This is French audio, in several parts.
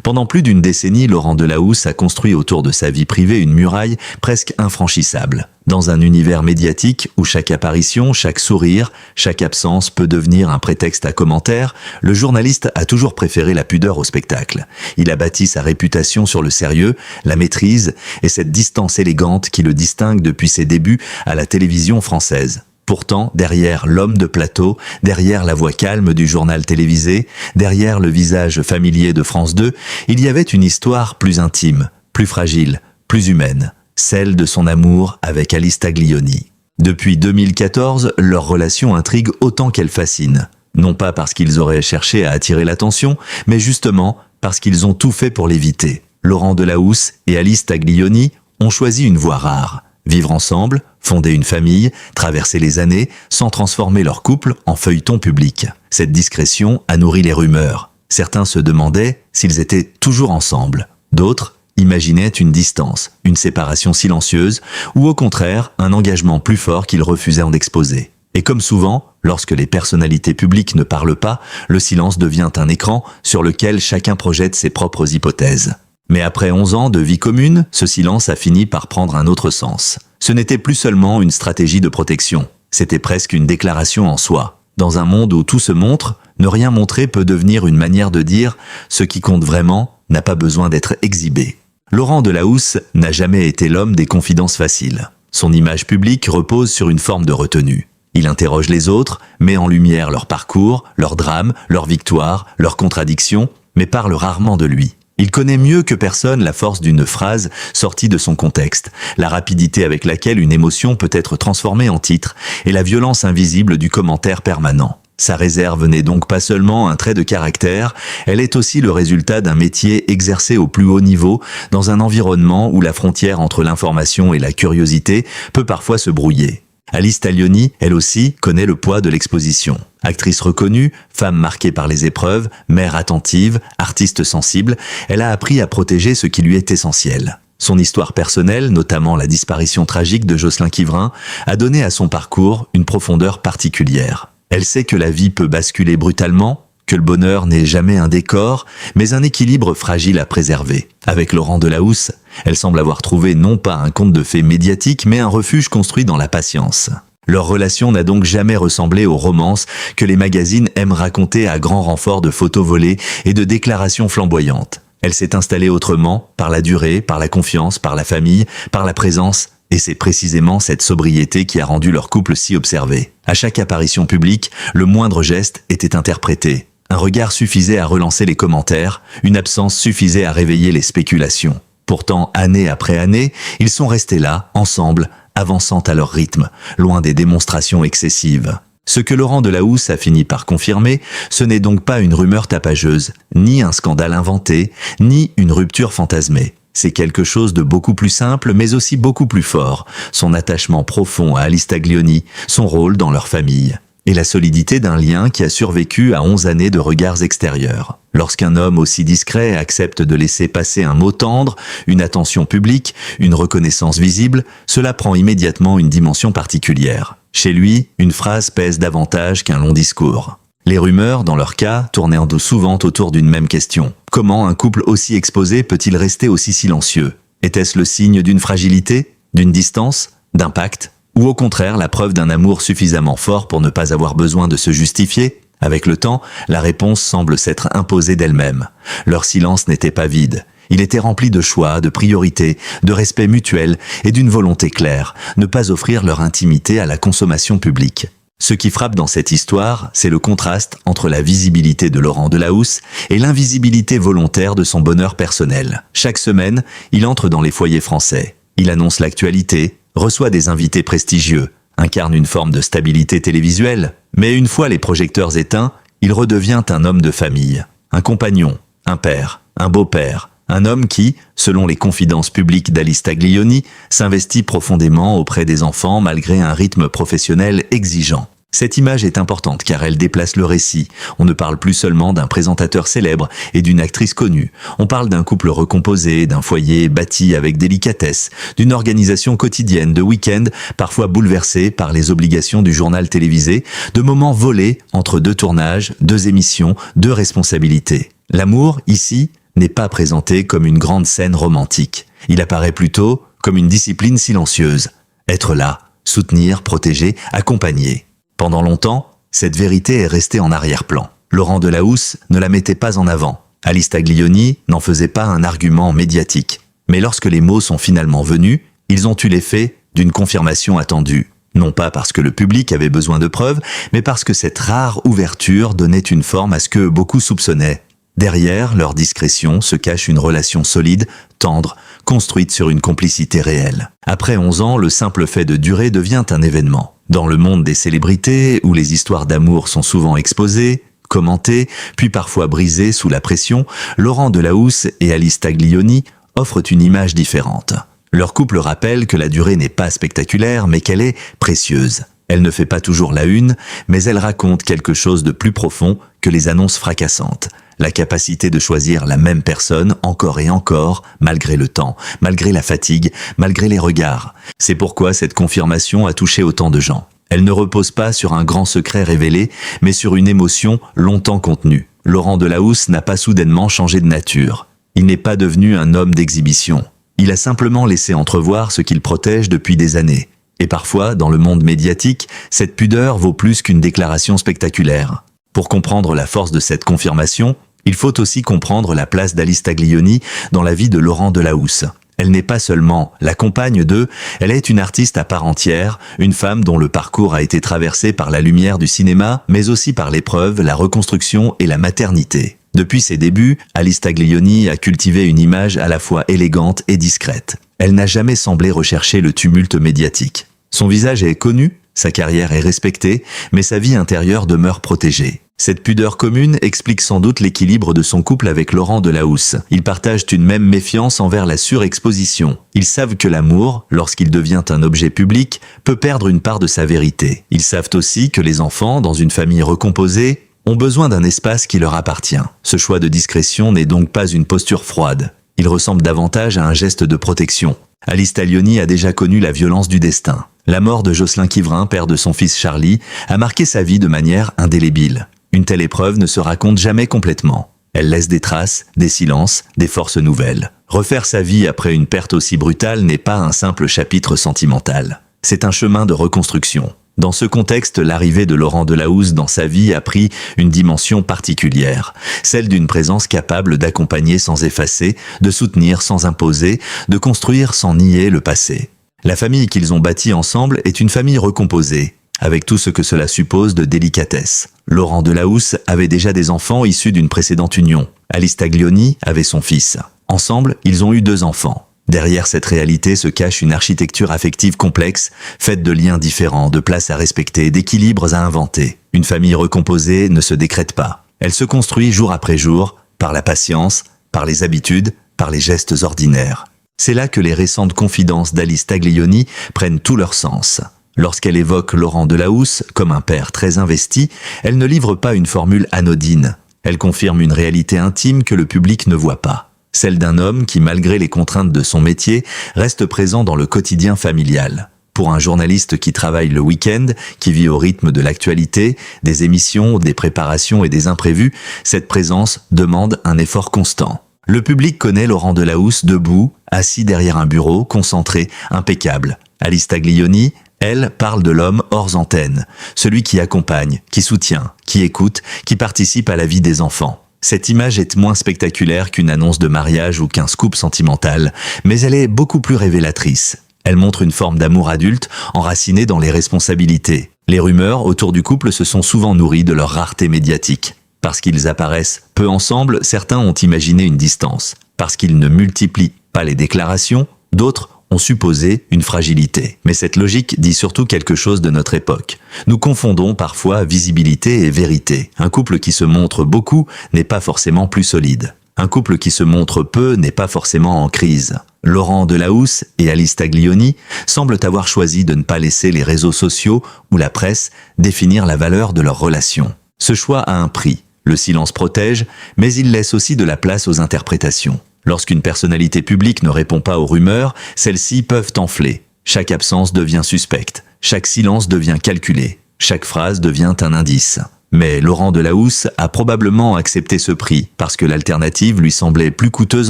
Pendant plus d'une décennie, Laurent Delahousse a construit autour de sa vie privée une muraille presque infranchissable. Dans un univers médiatique où chaque apparition, chaque sourire, chaque absence peut devenir un prétexte à commentaires, le journaliste a toujours préféré la pudeur au spectacle. Il a bâti sa réputation sur le sérieux, la maîtrise et cette distance élégante qui le distingue depuis ses débuts à la télévision française. Pourtant, derrière l'homme de plateau, derrière la voix calme du journal télévisé, derrière le visage familier de France 2, il y avait une histoire plus intime, plus fragile, plus humaine, celle de son amour avec Alice Taglioni. Depuis 2014, leur relation intrigue autant qu'elle fascine. Non pas parce qu'ils auraient cherché à attirer l'attention, mais justement parce qu'ils ont tout fait pour l'éviter. Laurent Delahousse et Alice Taglioni ont choisi une voie rare. Vivre ensemble, fonder une famille, traverser les années, sans transformer leur couple en feuilleton public. Cette discrétion a nourri les rumeurs. Certains se demandaient s'ils étaient toujours ensemble. D'autres imaginaient une distance, une séparation silencieuse, ou au contraire, un engagement plus fort qu'ils refusaient en exposer. Et comme souvent, lorsque les personnalités publiques ne parlent pas, le silence devient un écran sur lequel chacun projette ses propres hypothèses. Mais après 11 ans de vie commune, ce silence a fini par prendre un autre sens. Ce n'était plus seulement une stratégie de protection, c'était presque une déclaration en soi. Dans un monde où tout se montre, ne rien montrer peut devenir une manière de dire « ce qui compte vraiment n'a pas besoin d'être exhibé ». Laurent Delahousse n'a jamais été l'homme des confidences faciles. Son image publique repose sur une forme de retenue. Il interroge les autres, met en lumière leur parcours, leurs drames, leurs victoires, leurs contradictions, mais parle rarement de lui. Il connaît mieux que personne la force d'une phrase sortie de son contexte, la rapidité avec laquelle une émotion peut être transformée en titre et la violence invisible du commentaire permanent. Sa réserve n'est donc pas seulement un trait de caractère, elle est aussi le résultat d'un métier exercé au plus haut niveau dans un environnement où la frontière entre l'information et la curiosité peut parfois se brouiller. Alice Taglioni, elle aussi, connaît le poids de l'exposition. Actrice reconnue, femme marquée par les épreuves, mère attentive, artiste sensible, elle a appris à protéger ce qui lui est essentiel. Son histoire personnelle, notamment la disparition tragique de Jocelyn Quivrin, a donné à son parcours une profondeur particulière. Elle sait que la vie peut basculer brutalement, que le bonheur n'est jamais un décor, mais un équilibre fragile à préserver. Avec Laurent Delahousse, elle semble avoir trouvé non pas un conte de fées médiatique, mais un refuge construit dans la patience. Leur relation n'a donc jamais ressemblé aux romances que les magazines aiment raconter à grand renfort de photos volées et de déclarations flamboyantes. Elle s'est installée autrement, par la durée, par la confiance, par la famille, par la présence, et c'est précisément cette sobriété qui a rendu leur couple si observé. À chaque apparition publique, le moindre geste était interprété. Un regard suffisait à relancer les commentaires, une absence suffisait à réveiller les spéculations. Pourtant, année après année, ils sont restés là, ensemble, avançant à leur rythme, loin des démonstrations excessives. Ce que Laurent Delahousse a fini par confirmer, ce n'est donc pas une rumeur tapageuse, ni un scandale inventé, ni une rupture fantasmée. C'est quelque chose de beaucoup plus simple, mais aussi beaucoup plus fort, son attachement profond à Alice Taglioni, son rôle dans leur famille, et la solidité d'un lien qui a survécu à 11 années de regards extérieurs. Lorsqu'un homme aussi discret accepte de laisser passer un mot tendre, une attention publique, une reconnaissance visible, cela prend immédiatement une dimension particulière. Chez lui, une phrase pèse davantage qu'un long discours. Les rumeurs, dans leur cas, tournaient souvent autour d'une même question. Comment un couple aussi exposé peut-il rester aussi silencieux? Était-ce le signe d'une fragilité, d'une distance, d'un pacte? Ou au contraire la preuve d'un amour suffisamment fort pour ne pas avoir besoin de se justifier? Avec le temps, la réponse semble s'être imposée d'elle-même. Leur silence n'était pas vide. Il était rempli de choix, de priorités, de respect mutuel et d'une volonté claire, ne pas offrir leur intimité à la consommation publique. Ce qui frappe dans cette histoire, c'est le contraste entre la visibilité de Laurent Delahousse et l'invisibilité volontaire de son bonheur personnel. Chaque semaine, il entre dans les foyers français. Il annonce l'actualité, reçoit des invités prestigieux, incarne une forme de stabilité télévisuelle, mais une fois les projecteurs éteints, il redevient un homme de famille, un compagnon, un père, un beau-père, un homme qui, selon les confidences publiques d'Alice Taglioni, s'investit profondément auprès des enfants malgré un rythme professionnel exigeant. Cette image est importante car elle déplace le récit. On ne parle plus seulement d'un présentateur célèbre et d'une actrice connue. On parle d'un couple recomposé, d'un foyer bâti avec délicatesse, d'une organisation quotidienne de week-end parfois bouleversée par les obligations du journal télévisé, de moments volés entre deux tournages, deux émissions, deux responsabilités. L'amour, ici, n'est pas présenté comme une grande scène romantique. Il apparaît plutôt comme une discipline silencieuse. Être là, soutenir, protéger, accompagner. Pendant longtemps, cette vérité est restée en arrière-plan. Laurent Delahousse ne la mettait pas en avant. Alice Taglioni n'en faisait pas un argument médiatique. Mais lorsque les mots sont finalement venus, ils ont eu l'effet d'une confirmation attendue. Non pas parce que le public avait besoin de preuves, mais parce que cette rare ouverture donnait une forme à ce que beaucoup soupçonnaient. Derrière leur discrétion se cache une relation solide, tendre, construite sur une complicité réelle. Après 11 ans, le simple fait de durer devient un événement. Dans le monde des célébrités, où les histoires d'amour sont souvent exposées, commentées, puis parfois brisées sous la pression, Laurent Delahousse et Alice Taglioni offrent une image différente. Leur couple rappelle que la durée n'est pas spectaculaire, mais qu'elle est précieuse. Elle ne fait pas toujours la une, mais elle raconte quelque chose de plus profond que les annonces fracassantes. La capacité de choisir la même personne encore et encore, malgré le temps, malgré la fatigue, malgré les regards. C'est pourquoi cette confirmation a touché autant de gens. Elle ne repose pas sur un grand secret révélé, mais sur une émotion longtemps contenue. Laurent Delahousse n'a pas soudainement changé de nature. Il n'est pas devenu un homme d'exhibition. Il a simplement laissé entrevoir ce qu'il protège depuis des années. Et parfois, dans le monde médiatique, cette pudeur vaut plus qu'une déclaration spectaculaire. Pour comprendre la force de cette confirmation, il faut aussi comprendre la place d'Alice Taglioni dans la vie de Laurent Delahousse. Elle n'est pas seulement la compagne d'eux, elle est une artiste à part entière, une femme dont le parcours a été traversé par la lumière du cinéma, mais aussi par l'épreuve, la reconstruction et la maternité. Depuis ses débuts, Alice Taglioni a cultivé une image à la fois élégante et discrète. Elle n'a jamais semblé rechercher le tumulte médiatique. Son visage est connu, sa carrière est respectée, mais sa vie intérieure demeure protégée. Cette pudeur commune explique sans doute l'équilibre de son couple avec Laurent Delahousse. Ils partagent une même méfiance envers la surexposition. Ils savent que l'amour, lorsqu'il devient un objet public, peut perdre une part de sa vérité. Ils savent aussi que les enfants, dans une famille recomposée, ont besoin d'un espace qui leur appartient. Ce choix de discrétion n'est donc pas une posture froide. Il ressemble davantage à un geste de protection. Alice Taglioni a déjà connu la violence du destin. La mort de Jocelyn Quivrin, père de son fils Charlie, a marqué sa vie de manière indélébile. Une telle épreuve ne se raconte jamais complètement. Elle laisse des traces, des silences, des forces nouvelles. Refaire sa vie après une perte aussi brutale n'est pas un simple chapitre sentimental. C'est un chemin de reconstruction. Dans ce contexte, l'arrivée de Laurent Delahousse dans sa vie a pris une dimension particulière, celle d'une présence capable d'accompagner sans effacer, de soutenir sans imposer, de construire sans nier le passé. La famille qu'ils ont bâtie ensemble est une famille recomposée, avec tout ce que cela suppose de délicatesse. Laurent Delahousse avait déjà des enfants issus d'une précédente union. Alice Taglioni avait son fils. Ensemble, ils ont eu 2 enfants. Derrière cette réalité se cache une architecture affective complexe, faite de liens différents, de places à respecter, d'équilibres à inventer. Une famille recomposée ne se décrète pas. Elle se construit jour après jour, par la patience, par les habitudes, par les gestes ordinaires. C'est là que les récentes confidences d'Alice Taglioni prennent tout leur sens. Lorsqu'elle évoque Laurent Delahousse comme un père très investi, elle ne livre pas une formule anodine. Elle confirme une réalité intime que le public ne voit pas. Celle d'un homme qui, malgré les contraintes de son métier, reste présent dans le quotidien familial. Pour un journaliste qui travaille le week-end, qui vit au rythme de l'actualité, des émissions, des préparations et des imprévus, cette présence demande un effort constant. Le public connaît Laurent Delahousse debout, assis derrière un bureau, concentré, impeccable. Alice Taglioni, elle, parle de l'homme hors antenne, celui qui accompagne, qui soutient, qui écoute, qui participe à la vie des enfants. Cette image est moins spectaculaire qu'une annonce de mariage ou qu'un scoop sentimental, mais elle est beaucoup plus révélatrice. Elle montre une forme d'amour adulte enracinée dans les responsabilités. Les rumeurs autour du couple se sont souvent nourries de leur rareté médiatique. Parce qu'ils apparaissent peu ensemble, certains ont imaginé une distance. Parce qu'ils ne multiplient pas les déclarations, d'autres ont supposé une fragilité. Mais cette logique dit surtout quelque chose de notre époque. Nous confondons parfois visibilité et vérité. Un couple qui se montre beaucoup n'est pas forcément plus solide. Un couple qui se montre peu n'est pas forcément en crise. Laurent Delahousse et Alice Taglioni semblent avoir choisi de ne pas laisser les réseaux sociaux ou la presse définir la valeur de leur relation. Ce choix a un prix. Le silence protège, mais il laisse aussi de la place aux interprétations. Lorsqu'une personnalité publique ne répond pas aux rumeurs, celles-ci peuvent enfler. Chaque absence devient suspecte. Chaque silence devient calculé. Chaque phrase devient un indice. Mais Laurent Delahousse a probablement accepté ce prix parce que l'alternative lui semblait plus coûteuse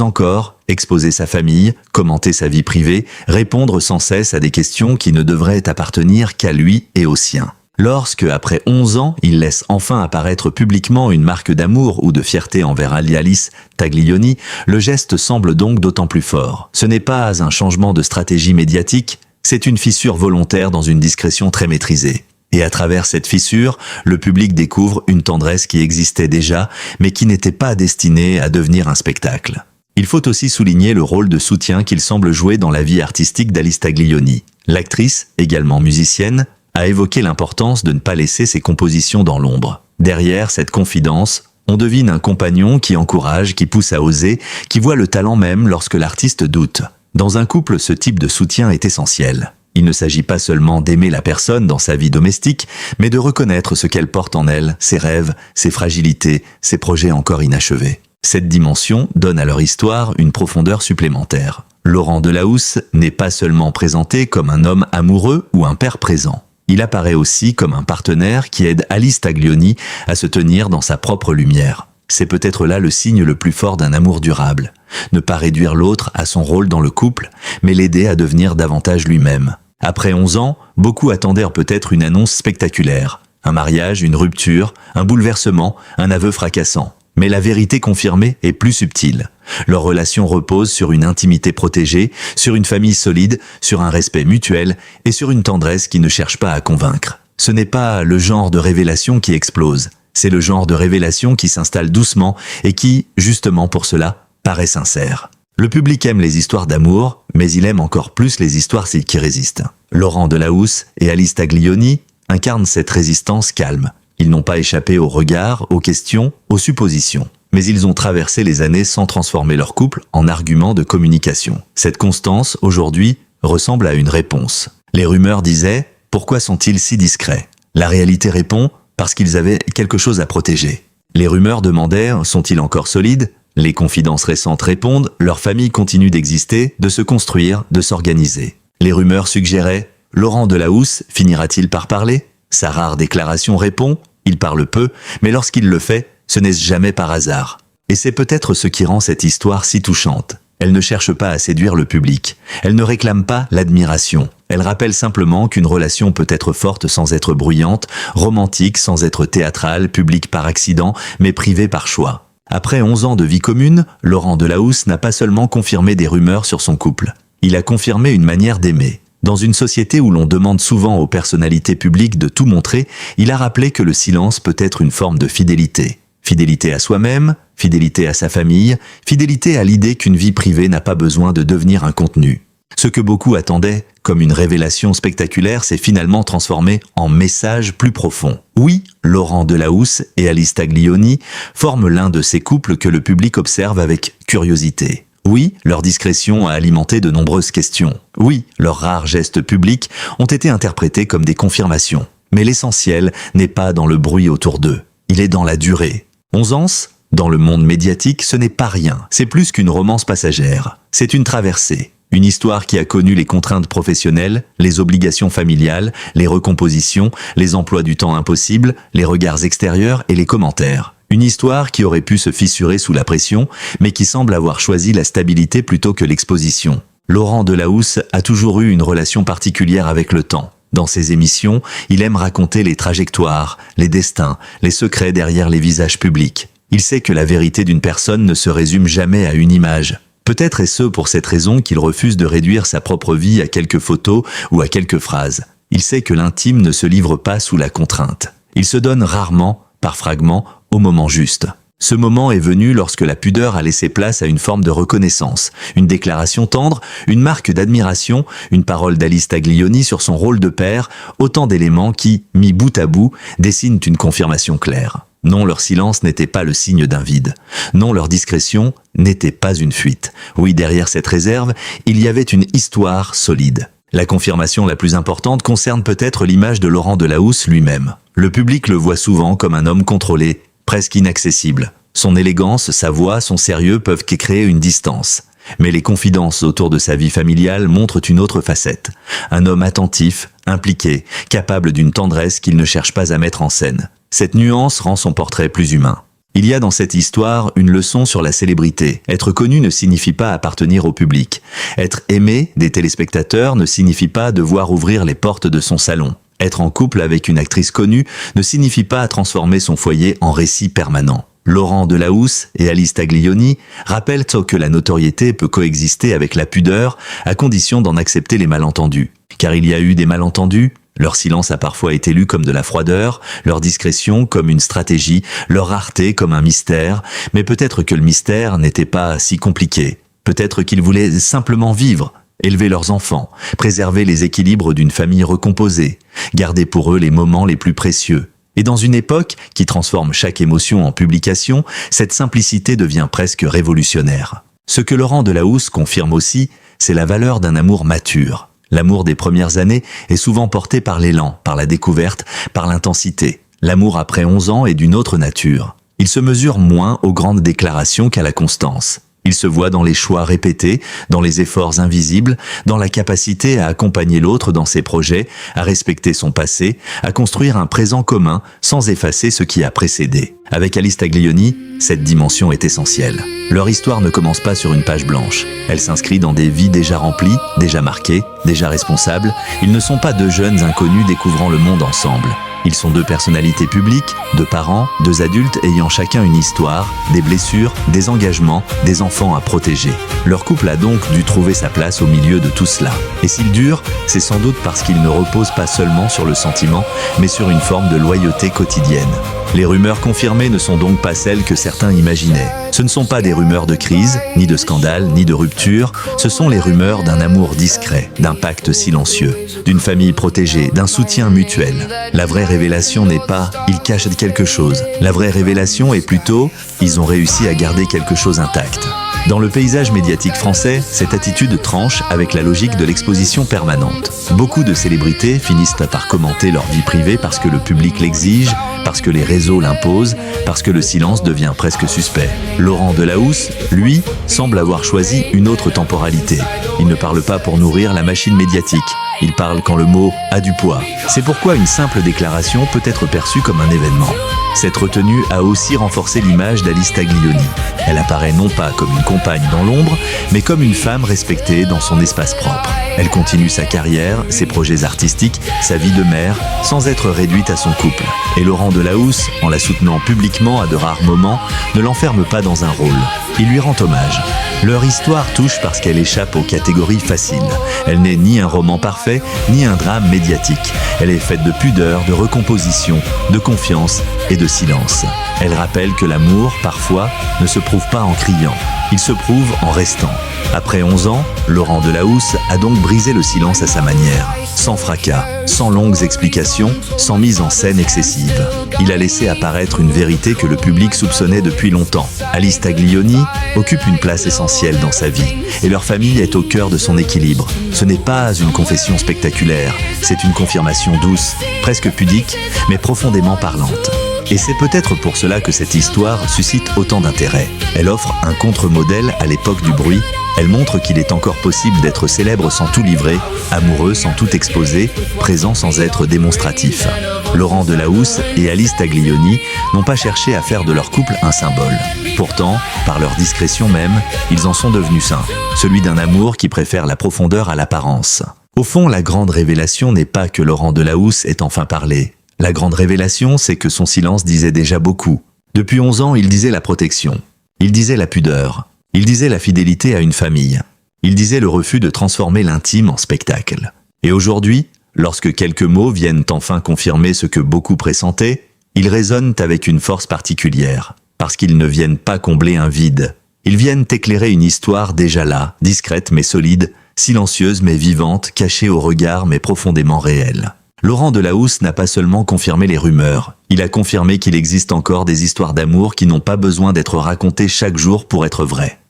encore, exposer sa famille, commenter sa vie privée, répondre sans cesse à des questions qui ne devraient appartenir qu'à lui et aux siens. Lorsque, après 11 ans, il laisse enfin apparaître publiquement une marque d'amour ou de fierté envers Alice Taglioni, le geste semble donc d'autant plus fort. Ce n'est pas un changement de stratégie médiatique, c'est une fissure volontaire dans une discrétion très maîtrisée. Et à travers cette fissure, le public découvre une tendresse qui existait déjà, mais qui n'était pas destinée à devenir un spectacle. Il faut aussi souligner le rôle de soutien qu'il semble jouer dans la vie artistique d'Alice Taglioni. L'actrice, également musicienne, a évoqué l'importance de ne pas laisser ses compositions dans l'ombre. Derrière cette confidence, on devine un compagnon qui encourage, qui pousse à oser, qui voit le talent même lorsque l'artiste doute. Dans un couple, ce type de soutien est essentiel. Il ne s'agit pas seulement d'aimer la personne dans sa vie domestique, mais de reconnaître ce qu'elle porte en elle, ses rêves, ses fragilités, ses projets encore inachevés. Cette dimension donne à leur histoire une profondeur supplémentaire. Laurent Delahousse n'est pas seulement présenté comme un homme amoureux ou un père présent. Il apparaît aussi comme un partenaire qui aide Alice Taglioni à se tenir dans sa propre lumière. C'est peut-être là le signe le plus fort d'un amour durable. Ne pas réduire l'autre à son rôle dans le couple, mais l'aider à devenir davantage lui-même. Après 11 ans, beaucoup attendaient peut-être une annonce spectaculaire. Un mariage, une rupture, un bouleversement, un aveu fracassant. Mais la vérité confirmée est plus subtile. Leur relation repose sur une intimité protégée, sur une famille solide, sur un respect mutuel et sur une tendresse qui ne cherche pas à convaincre. Ce n'est pas le genre de révélation qui explose. C'est le genre de révélation qui s'installe doucement et qui, justement pour cela, paraît sincère. Le public aime les histoires d'amour, mais il aime encore plus les histoires qui résistent. Laurent Delahousse et Alice Taglioni incarnent cette résistance calme. Ils n'ont pas échappé aux regards, aux questions, aux suppositions. Mais ils ont traversé les années sans transformer leur couple en argument de communication. Cette constance, aujourd'hui, ressemble à une réponse. Les rumeurs disaient « Pourquoi sont-ils si discrets ?» La réalité répond « Parce qu'ils avaient quelque chose à protéger ». Les rumeurs demandaient « Sont-ils encore solides ?» Les confidences récentes répondent « Leur famille continue d'exister, de se construire, de s'organiser ». Les rumeurs suggéraient « Laurent Delahousse finira-t-il par parler ?» Sa rare déclaration répond « Il parle peu, mais lorsqu'il le fait, ce n'est jamais par hasard. » Et c'est peut-être ce qui rend cette histoire si touchante. Elle ne cherche pas à séduire le public. Elle ne réclame pas l'admiration. Elle rappelle simplement qu'une relation peut être forte sans être bruyante, romantique sans être théâtrale, publique par accident, mais privée par choix. Après 11 ans de vie commune, Laurent Delahousse n'a pas seulement confirmé des rumeurs sur son couple. Il a confirmé une manière d'aimer. Dans une société où l'on demande souvent aux personnalités publiques de tout montrer, il a rappelé que le silence peut être une forme de fidélité. Fidélité à soi-même, fidélité à sa famille, fidélité à l'idée qu'une vie privée n'a pas besoin de devenir un contenu. Ce que beaucoup attendaient comme une révélation spectaculaire s'est finalement transformé en message plus profond. Oui, Laurent Delahousse et Alice Taglioni forment l'un de ces couples que le public observe avec curiosité. Oui, leur discrétion a alimenté de nombreuses questions. Oui, leurs rares gestes publics ont été interprétés comme des confirmations. Mais l'essentiel n'est pas dans le bruit autour d'eux, il est dans la durée. 11 ans, dans le monde médiatique, ce n'est pas rien, c'est plus qu'une romance passagère. C'est une traversée. Une histoire qui a connu les contraintes professionnelles, les obligations familiales, les recompositions, les emplois du temps impossibles, les regards extérieurs et les commentaires. Une histoire qui aurait pu se fissurer sous la pression, mais qui semble avoir choisi la stabilité plutôt que l'exposition. Laurent Delahousse a toujours eu une relation particulière avec le temps. Dans ses émissions, il aime raconter les trajectoires, les destins, les secrets derrière les visages publics. Il sait que la vérité d'une personne ne se résume jamais à une image. Peut-être est-ce pour cette raison qu'il refuse de réduire sa propre vie à quelques photos ou à quelques phrases. Il sait que l'intime ne se livre pas sous la contrainte. Il se donne rarement, par fragments, au moment juste. Ce moment est venu lorsque la pudeur a laissé place à une forme de reconnaissance, une déclaration tendre, une marque d'admiration, une parole d'Alice Taglioni sur son rôle de père, autant d'éléments qui, mis bout à bout, dessinent une confirmation claire. Non, leur silence n'était pas le signe d'un vide. Non, leur discrétion n'était pas une fuite. Oui, derrière cette réserve, il y avait une histoire solide. La confirmation la plus importante concerne peut-être l'image de Laurent Delahousse lui-même. Le public le voit souvent comme un homme contrôlé, presque inaccessible. Son élégance, sa voix, son sérieux peuvent créer une distance. Mais les confidences autour de sa vie familiale montrent une autre facette. Un homme attentif, impliqué, capable d'une tendresse qu'il ne cherche pas à mettre en scène. Cette nuance rend son portrait plus humain. Il y a dans cette histoire une leçon sur la célébrité. Être connu ne signifie pas appartenir au public. Être aimé des téléspectateurs ne signifie pas devoir ouvrir les portes de son salon. Être en couple avec une actrice connue ne signifie pas transformer son foyer en récit permanent. Laurent Delahousse et Alice Taglioni rappellent que la notoriété peut coexister avec la pudeur à condition d'en accepter les malentendus. Car il y a eu des malentendus. Leur silence a parfois été lu comme de la froideur, leur discrétion comme une stratégie, leur rareté comme un mystère, mais peut-être que le mystère n'était pas si compliqué. Peut-être qu'ils voulaient simplement vivre, élever leurs enfants, préserver les équilibres d'une famille recomposée, garder pour eux les moments les plus précieux. Et dans une époque qui transforme chaque émotion en publication, cette simplicité devient presque révolutionnaire. Ce que Laurent Delahousse confirme aussi, c'est la valeur d'un amour mature. L'amour des premières années est souvent porté par l'élan, par la découverte, par l'intensité. L'amour après 11 ans est d'une autre nature. Il se mesure moins aux grandes déclarations qu'à la constance. Il se voit dans les choix répétés, dans les efforts invisibles, dans la capacité à accompagner l'autre dans ses projets, à respecter son passé, à construire un présent commun sans effacer ce qui a précédé. Avec Alice Taglioni, cette dimension est essentielle. Leur histoire ne commence pas sur une page blanche. Elle s'inscrit dans des vies déjà remplies, déjà marquées, déjà responsables. Ils ne sont pas deux jeunes inconnus découvrant le monde ensemble. Ils sont deux personnalités publiques, deux parents, deux adultes ayant chacun une histoire, des blessures, des engagements, des enfants à protéger. Leur couple a donc dû trouver sa place au milieu de tout cela. Et s'il dure, c'est sans doute parce qu'il ne repose pas seulement sur le sentiment, mais sur une forme de loyauté quotidienne. Les rumeurs confirmées ne sont donc pas celles que certains imaginaient. Ce ne sont pas des rumeurs de crise, ni de scandale, ni de rupture, ce sont les rumeurs d'un amour discret, d'un pacte silencieux, d'une famille protégée, d'un soutien mutuel. La vraie révélation n'est pas « ils cachent quelque chose ». La vraie révélation est plutôt « ils ont réussi à garder quelque chose intact ». Dans le paysage médiatique français, cette attitude tranche avec la logique de l'exposition permanente. Beaucoup de célébrités finissent par commenter leur vie privée parce que le public l'exige, parce que les réseaux l'imposent, parce que le silence devient presque suspect. Laurent Delahousse, lui, semble avoir choisi une autre temporalité. Il ne parle pas pour nourrir la machine médiatique. Il parle quand le mot a du poids. C'est pourquoi une simple déclaration peut être perçue comme un événement. Cette retenue a aussi renforcé l'image d'Alice Taglioni. Elle apparaît non pas comme une compagne dans l'ombre, mais comme une femme respectée dans son espace propre. Elle continue sa carrière, ses projets artistiques, sa vie de mère, sans être réduite à son couple. Et Laurent Delahousse, en la soutenant publiquement à de rares moments, ne l'enferme pas dans un rôle. Il lui rend hommage. Leur histoire touche parce qu'elle échappe aux catégories faciles. Elle n'est ni un roman parfait, ni un drame médiatique. Elle est faite de pudeur, de recomposition, de confiance et de silence. Elle rappelle que l'amour, parfois, ne se prouve pas en criant. Il se prouve en restant. Après 11 ans, Laurent Delahousse a donc brisé le silence à sa manière. Sans fracas, sans longues explications, sans mise en scène excessive. Il a laissé apparaître une vérité que le public soupçonnait depuis longtemps. Alice Taglioni occupe une place essentielle dans sa vie, et leur famille est au cœur de son équilibre. Ce n'est pas une confession spectaculaire, c'est une confirmation douce, presque pudique, mais profondément parlante. Et c'est peut-être pour cela que cette histoire suscite autant d'intérêt. Elle offre un contre-modèle à l'époque du bruit. Elle montre qu'il est encore possible d'être célèbre sans tout livrer, amoureux sans tout exposer, présent sans être démonstratif. Laurent Delahousse et Alice Taglioni n'ont pas cherché à faire de leur couple un symbole. Pourtant, par leur discrétion même, ils en sont devenus saints. Celui d'un amour qui préfère la profondeur à l'apparence. Au fond, la grande révélation n'est pas que Laurent Delahousse ait enfin parlé. La grande révélation, c'est que son silence disait déjà beaucoup. Depuis 11 ans, il disait la protection. Il disait la pudeur. Il disait la fidélité à une famille. Il disait le refus de transformer l'intime en spectacle. Et aujourd'hui, lorsque quelques mots viennent enfin confirmer ce que beaucoup pressentaient, ils résonnent avec une force particulière, parce qu'ils ne viennent pas combler un vide. Ils viennent éclairer une histoire déjà là, discrète mais solide, silencieuse mais vivante, cachée au regard mais profondément réelle. Laurent Delahousse n'a pas seulement confirmé les rumeurs, il a confirmé qu'il existe encore des histoires d'amour qui n'ont pas besoin d'être racontées chaque jour pour être vraies.